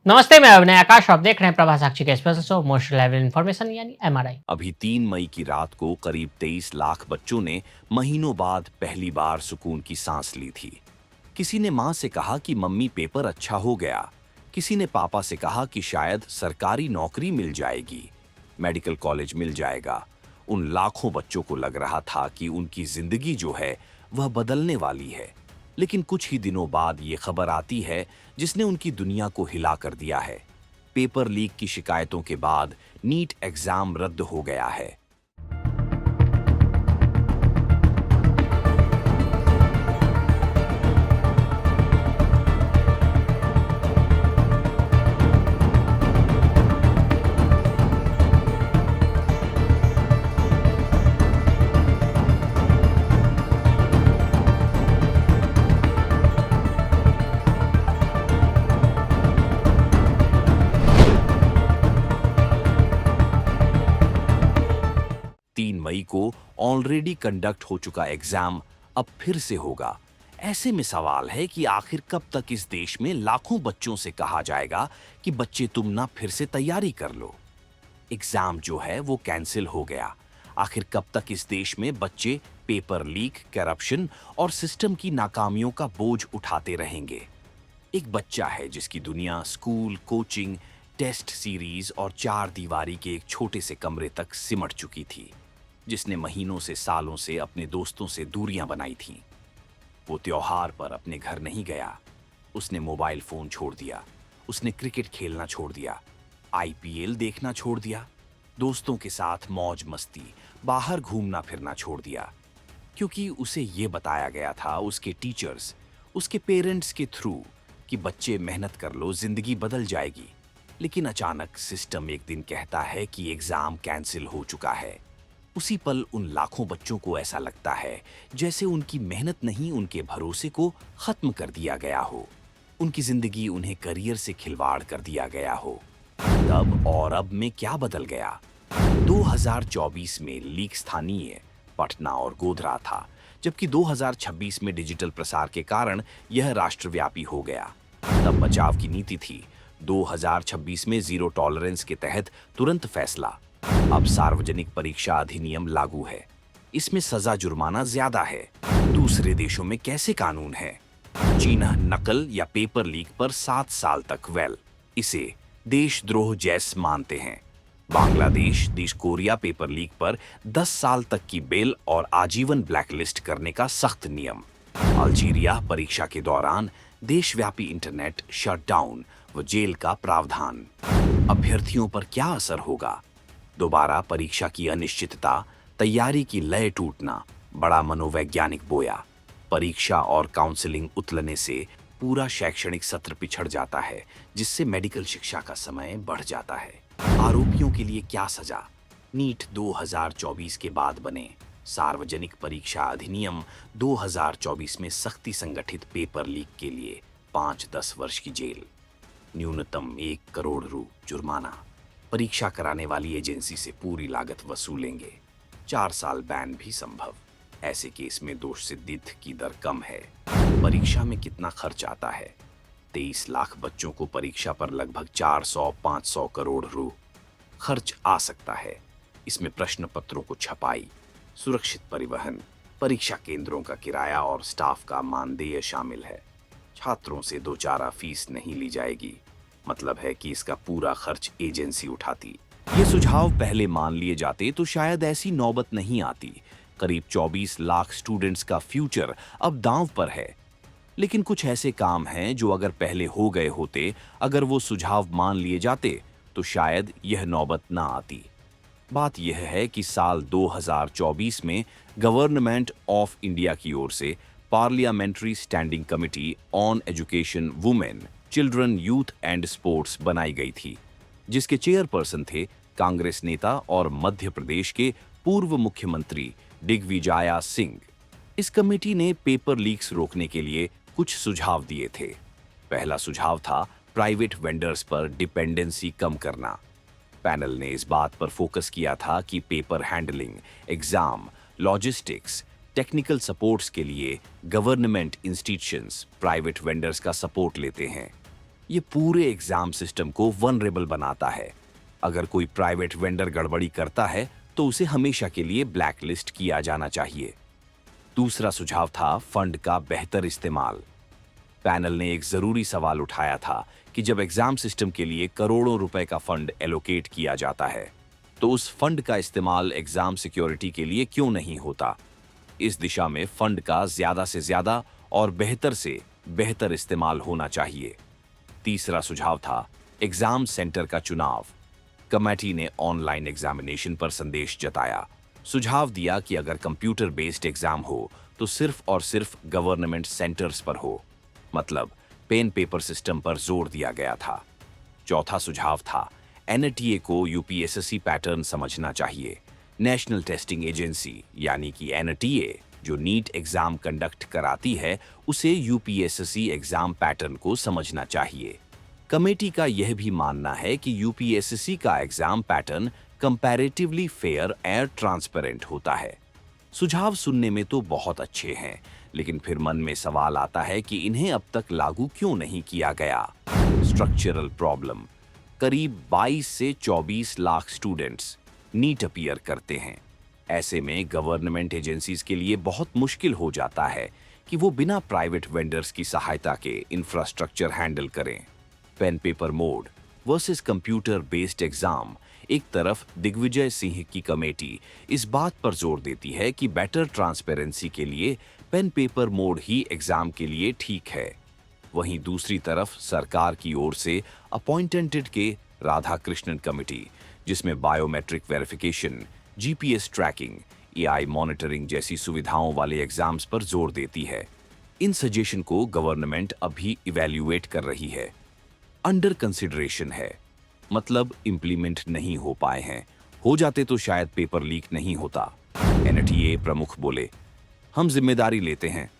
नमस्ते, मैं अभिनय आकाश। आप देख रहे हैं प्रभा साक्षी का special show most reliable information यानी एमआरआई। अभी 3 मई की रात को करीब 23 लाख बच्चों ने महीनों बाद पहली बार सुकून की सांस ली थी। किसी ने मां से कहा कि मम्मी पेपर अच्छा हो गया। किसी ने पापा से कहा कि शायद सरकारी नौकरी मिल जाएगी, मेडिकल कॉलेज मिल जाएगा। उन लाखों बच्चों को लग रहा था कि उनकी जिंदगी जो है वह बदलने वाली है। लेकिन कुछ ही दिनों बाद ये खबर आती है जिसने उनकी दुनिया को हिला कर दिया है। पेपर लीक की शिकायतों के बाद नीट एग्जाम रद्द हो गया है। 3 मई को ऑलरेडी कंडक्ट हो चुका एग्जाम अब फिर से होगा। ऐसे में सवाल है कि आखिर कब तक इस देश में लाखों बच्चों से कहा जाएगा कि बच्चे तुम ना फिर से तैयारी कर लो। एग्जाम जो है वो कैंसिल हो गया। आखिर कब तक इस देश में बच्चे पेपर लीक, करप्शन और सिस्टम की नाकामियों का बोझ उठाते रहेंगे। एक बच्चा है जिसकी दुनिया स्कूल, कोचिंग, टेस्ट सीरीज और चार दीवारी के एक छोटे से कमरे तक सिमट चुकी थी, जिसने महीनों से सालों से अपने दोस्तों से दूरियां बनाई थीं। वो त्योहार पर अपने घर नहीं गया। उसने मोबाइल फोन छोड़ दिया। उसने क्रिकेट खेलना छोड़ दिया, आईपीएल देखना छोड़ दिया, दोस्तों के साथ मौज मस्ती, बाहर घूमना फिरना छोड़ दिया, क्योंकि उसे ये बताया गया था उसके टीचर्स, उसके पेरेंट्स के थ्रू कि बच्चे मेहनत कर लो, जिंदगी बदल जाएगी। लेकिन अचानक सिस्टम एक दिन कहता है कि एग्जाम कैंसिल हो चुका है। उसी पल उन लाखों बच्चों को ऐसा लगता है जैसे उनकी मेहनत नहीं, उनके भरोसे को खत्म कर दिया गया हो। उनकी जिंदगी उन्हें करियर से खिलवाड़ कर दिया गया हो। तब और अब में क्या बदल गया? 2024 में लीक स्थानीय पटना और गोधरा था, जबकि 2026 में डिजिटल प्रसार के कारण यह राष्ट्रव्यापी हो गया। तब बचाव की नीति थी, 2026 में जीरो टॉलरेंस के तहत तुरंत फैसला। अब सार्वजनिक परीक्षा अधिनियम लागू है। इसमें सजा जुर्माना ज्यादा है। दूसरे देशों में कैसे कानून है? चीन नकल या पेपर लीक पर 7 साल तक इसे देशद्रोह जैस मानते हैं। बांग्लादेश, देश कोरिया पेपर लीक पर 10 साल तक की बेल और आजीवन ब्लैकलिस्ट करने का सख्त नियम। अल्जीरिया परीक्षा के दौरान देशव्यापी इंटरनेट शटडाउन व जेल का प्रावधान। अभ्यर्थियों पर क्या असर होगा? दोबारा परीक्षा की अनिश्चितता, तैयारी की लय टूटना, बड़ा मनोवैज्ञानिक बोया। परीक्षा और काउंसलिंग उतलने से पूरा शैक्षणिक सत्र पिछड़ जाता है, जिससे मेडिकल शिक्षा का समय बढ़ जाता है। आरोपियों के लिए क्या सजा? नीट 2024 के बाद बने। सार्वजनिक परीक्षा अधिनियम 2024 में सख्ती संगठित पेपर लीक के लिए 5-10 वर्ष की जेल, न्यूनतम 1 करोड़ रु जुर्माना। परीक्षा कराने वाली एजेंसी से पूरी लागत वसूलेंगे। 4 साल बैन भी संभव। ऐसे केस में दोष सिद्धित की दर कम है। परीक्षा में कितना खर्च आता है? 23 लाख बच्चों को परीक्षा पर लगभग 400-500 करोड़ रु खर्च आ सकता है। इसमें प्रश्न पत्रों को छपाई, सुरक्षित परिवहन, परीक्षा केंद्रों का किराया और स्टाफ का मानदेय शामिल है। छात्रों से दो चारा फीस नहीं ली जाएगी। मतलब है कि इसका पूरा खर्च एजेंसी उठाती। ये सुझाव पहले मान लिए जाते तो शायद ऐसी नौबत नहीं आती। करीब 24 लाख स्टूडेंट्स का फ्यूचर अब दांव पर है। लेकिन कुछ ऐसे काम हैं जो अगर पहले हो गए होते, अगर वो सुझाव मान लिए जाते, तो शायद यह नौबत ना आती। बात यह है कि साल 2024 में गवर्नमेंट ऑफ इंडिया की ओर से parliamentary standing committee on education, women, children, youth and sports बनाई गई थी, जिसके चेयरपर्सन थे कांग्रेस नेता और मध्य प्रदेश के पूर्व मुख्यमंत्री दिग्विजया सिंह। इस कमेटी ने पेपर लीक्स रोकने के लिए कुछ सुझाव दिए थे। पहला सुझाव था प्राइवेट वेंडर्स पर डिपेंडेंसी कम करना। पैनल ने इस बात पर फोकस किया था कि paper handling, exam, logistics, technical supports के लिए गवर्नमेंट इंस्टीट्यूशंस प्राइवेट वेंडर्स का सपोर्ट लेते हैं। ये पूरे एग्जाम सिस्टम को वनरेबल बनाता है। अगर कोई प्राइवेट वेंडर गड़बड़ी करता है तो उसे हमेशा के लिए ब्लैकलिस्ट किया जाना चाहिए। दूसरा सुझाव था फंड का बेहतर इस्तेमाल। पैनल ने एक जरूरी सवाल उठाया था कि जब एग्जाम सिस्टम के लिए करोड़ों रुपए का फंड एलोकेट किया जाता है तो उस फंड का इस्तेमाल एग्जाम सिक्योरिटी के लिए क्यों नहीं होता। इस दिशा में फंड का ज्यादा से ज्यादा और बेहतर से बेहतर इस्तेमाल होना चाहिए। तीसरा सुझाव था एग्जाम सेंटर का चुनाव। कमेटी ने ऑनलाइन एग्जामिनेशन पर संदेश जताया। सुझाव दिया कि अगर कंप्यूटर बेस्ड एग्जाम हो तो सिर्फ और सिर्फ गवर्नमेंट सेंटर्स पर हो, मतलब पेन पेपर सिस्टम पर जोर दिया गया था। चौथा सुझाव था एनटीए को यूपीएसएससी पैटर्न समझना चाहिए। नेशनल टेस्टिंग एजेंसी यानी कि एनटीए जो नीट एग्जाम कंडक्ट कराती है उसे यूपीएसएससी एग्जाम पैटर्न को समझना चाहिए। कमेटी का यह भी मानना है कि यूपीएसएससी का exam pattern comparatively fair and transparent होता है। सुझाव सुनने में तो बहुत अच्छे हैं, लेकिन फिर मन में सवाल आता है कि इन्हें अब तक लागू क्यों नहीं किया गया। Structural problem. करीब 22 से 24 लाख स्टूडेंट्स नीट अपीयर करते हैं। ऐसे में गवर्नमेंट एजेंसीज के लिए बहुत मुश्किल हो जाता है कि वो बिना प्राइवेट वेंडर्स की सहायता के इंफ्रास्ट्रक्चर हैंडल करें। Pen paper mode versus computer based exam. एक तरफ दिग्विजय सिंह की कमेटी इस बात पर जोर देती है कि बेटर ट्रांसपेरेंसी के लिए पेन पेपर मोड ही एग्जाम के लिए ठीक है। वहीं दूसरी तरफ सरकार की ओर से अपॉइंटेड के राधाकृष्णन कमेटी, जिसमें biometric verification, GPS tracking, AI monitoring जैसी सुविधाओं वाले एग्जाम्स पर जोर देती है। इन सजेशन को गवर्नमेंट अभी इवैल्यूएट कर रही है, अंडर कंसिडरेशन है, मतलब इंप्लीमेंट नहीं हो पाए हैं। हो जाते तो शायद पेपर लीक नहीं होता। एनटीए प्रमुख बोले, हम जिम्मेदारी लेते हैं।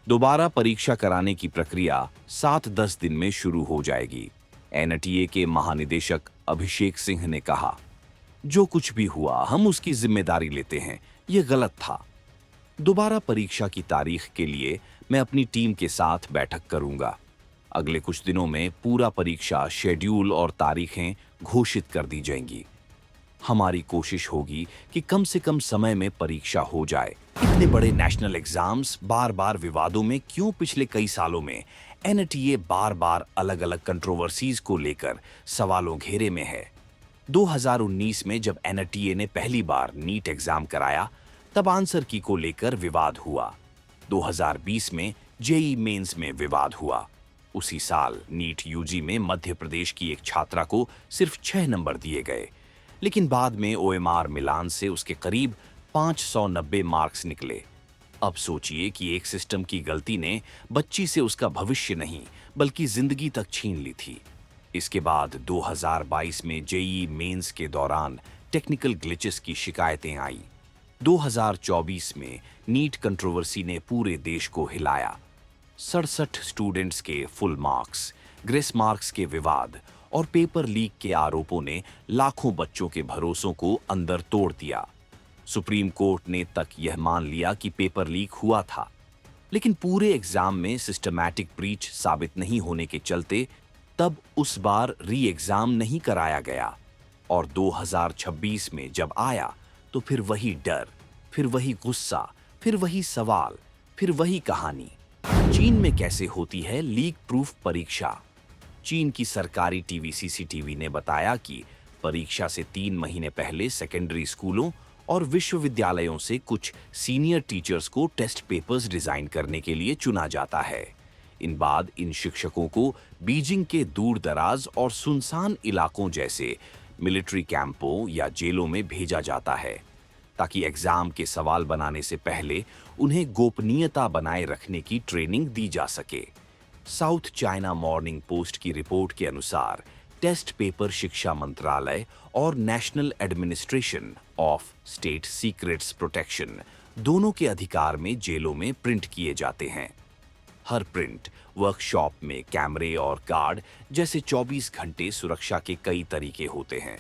दोबारा परीक्षा कराने की प्रक्रिया 7-10 दिन में शुरू हो जाएगी। एनटीए के महानिदेशक अभिषेक सिंह ने कहा, जो कुछ भी हुआ हम उसकी जिम्मेदारी लेते हैं, यह गलत था। दोबारा परीक्षा की तारीख के लिए मैं अपनी टीम के साथ बैठक करूंगा। अगले कुछ दिनों में पूरा परीक्षा शेड्यूल और तारीखें घोषित कर दी जाएंगी। हमारी कोशिश होगी कि कम से कम समय में परीक्षा हो जाए। इतने बड़े नेशनल एग्जाम्स बार बार विवादों में क्यों? पिछले कई सालों में एनटीए बार बार अलग अलग कंट्रोवर्सीज को लेकर सवालों घेरे में है। 2019 में जब एनटीए ने पहली बार नीट एग्जाम कराया तब आंसर की को लेकर विवाद हुआ। 2020 में जेई मेंस में विवाद हुआ। उसी साल नीट यूजी में मध्य प्रदेश की एक छात्रा को सिर्फ 6 नंबर दिए गए, लेकिन बाद में ओएमआर मिलान से उसके करीब 590 मार्क्स निकले। अब सोचिए कि एक सिस्टम की गलती ने बच्ची से उसका भविष्य नहीं बल्कि जिंदगी तक छीन ली थी। इसके बाद 2022 में जेईई मेंस के दौरान टेक्निकल ग्लिचेस की शिकायतें आईं। 2024 में नीट कंट्रोवर्सी ने पूरे देश को हिलाया। 67 स्टूडेंट्स के फुल मार्क्स, ग्रेस मार्क्स के विवाद और पेपर लीक के आरोपों ने लाखों बच्चों के भरोसों को अंदर तोड़ दिया। सुप्रीम कोर्ट ने तक यह मान लिया कि पेपर लीक हुआ था, लेकिन पूरे एग्जाम में सिस्टमैटिक ब्रीच साबित नहीं होने के चलते तब उस बार री एग्जाम नहीं कराया गया। और 2026 में जब आया तो फिर वही डर, फिर वही गुस्सा, फिर वही सवाल, फिर वही कहानी। चीन में कैसे होती है लीक प्रूफ परीक्षा? चीन की सरकारी टीवी सीसीटीवी ने बताया कि परीक्षा से 3 महीने पहले सेकेंडरी स्कूलों और विश्वविद्यालयों से कुछ सीनियर टीचर्स को टेस्ट पेपर्स डिजाइन करने के लिए चुना जाता है। इन बाद इन शिक्षकों को बीजिंग के दूर दराज और सुनसान इलाकों जैसे मिलिट्री कैंपों या जेलों में भेजा जाता है ताकि एग्जाम के सवाल बनाने से पहले उन्हें गोपनीयता बनाए रखने की ट्रेनिंग दी जा सके। साउथ चाइना मॉर्निंग पोस्ट की रिपोर्ट के अनुसार टेस्ट पेपर शिक्षा मंत्रालय और national administration of state secrets protection दोनों के अधिकार में जेलों में प्रिंट किए जाते हैं। हर प्रिंट वर्कशॉप में कैमरे और गार्ड जैसे 24 घंटे सुरक्षा के कई तरीके होते हैं।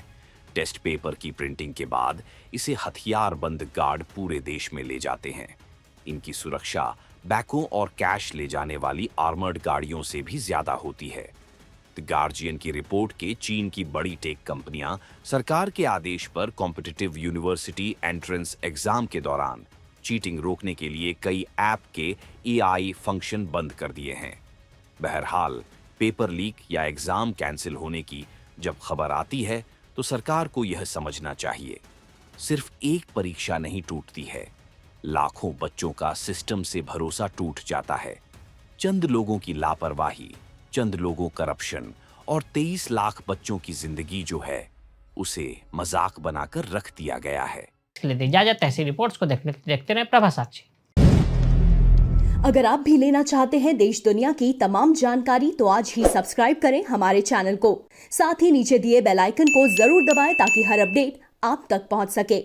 टेस्ट पेपर की प्रिंटिंग के बाद इसे हथियारबंद गार्ड पूरे देश में ले जाते हैं। इनकी सुरक्षा बैकों और कैश ले जाने वाली आर्मर्ड गाड़ियों से भी ज्यादा होती है। द गार्जियन की रिपोर्ट के चीन की बड़ी टेक कंपनियां सरकार के आदेश पर कॉम्पिटिटिव यूनिवर्सिटी एंट्रेंस एग्जाम के दौरान चीटिंग रोकने के लिए कई ऐप के एआई फंक्शन बंद कर दिए हैं। बहरहाल, पेपर लीक या एग्जाम कैंसिल होने की जब खबर आती है तो सरकार को यह समझना चाहिए, सिर्फ एक परीक्षा नहीं टूटती है, लाखों बच्चों का सिस्टम से भरोसा टूट जाता है। चंद लोगों की लापरवाही, चंद लोगों करप्शन और 23 लाख बच्चों की जिंदगी जो है उसे मजाक बनाकर रख दिया गया है। इसके लिए दी इजाजत। ऐसी रिपोर्ट्स को देखते रहें प्रभा साक्षी। अगर आप भी लेना चाहते हैं देश दुनिया की तमाम जानकारी तो आज ही सब्सक्राइब करें हमारे चैनल को। साथ ही नीचे दिए बेल आइकन को जरूर दबाएं ताकि हर अपडेट आप तक पहुंच सके।